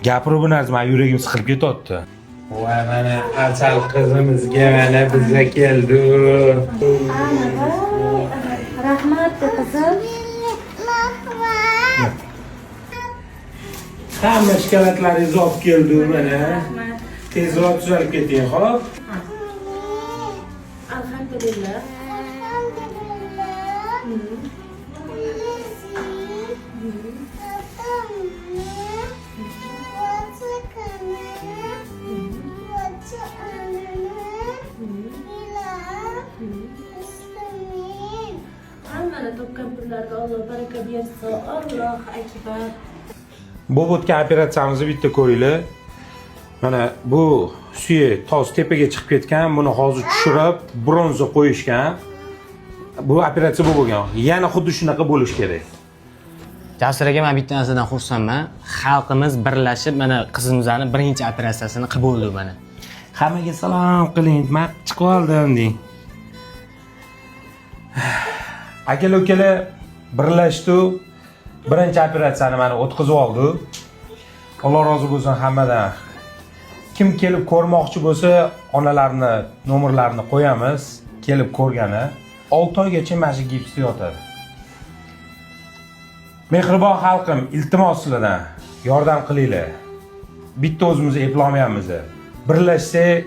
Gapirib narsa men yuragim siqilib ketyapti. Voy mana asal qizimizga mana bizga keldi. Rahmat qizim. Hamma shikolatlaringiz olib keldi mana. Tezroq tuzalib keting, xo'p? Alhamdulillah. Hammani topgan pullarga Alloh baraka bersin. Alloh akbar. Bu o'tgan operatsiyamizni bitta ko'ringlar. Mana bu suyak toz tepaga chiqib ketgan, buni hozir tushirib, bronza qo'yishgan. Bu operatsiya bo'lgan. Yana xuddi shunaqa bo'lish kerak. Jasur aka, men bitta narsadan xursandman. Xalqimiz birlashib mana qizimizning birinchi operatsiyasini qilib bo'ldi mana. Hammaga salom qiling, men chiqib oldim deng. Aka-ukalar birlashdi. Birinchi operatsiyani mana o'tkazib oldi. Alloh rozi bo'lsin hammadan. Kim kelib ko'rmoqchi bo'lsa, onalarni nomerlarini qo'yamiz. Kelib ko'rgani 6 oygacha mana shu gipsda yotadi. Mehribon xalqim, iltimos sizlardan yordam qilinglar. Bitta o'zimiz eplolmayapmiz. Birlashsak,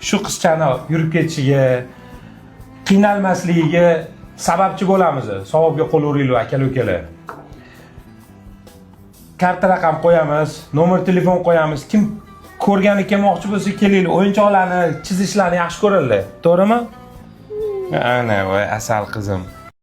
shu qizchani yurib ketishiga, qiynalmasligiga sababchi bo'lamiz. Savobga qo'l uringlar aka-ukalar. Karta raqam qo'yamiz, nomer telefon qo'yamiz. Kim ko'rgani kelmoqchi bo'lsa, kelinglar. O'yinchoqlarni, chizishlarni yaxshi ko'radilar. To'g'rimi? Ana, voy asal qizim.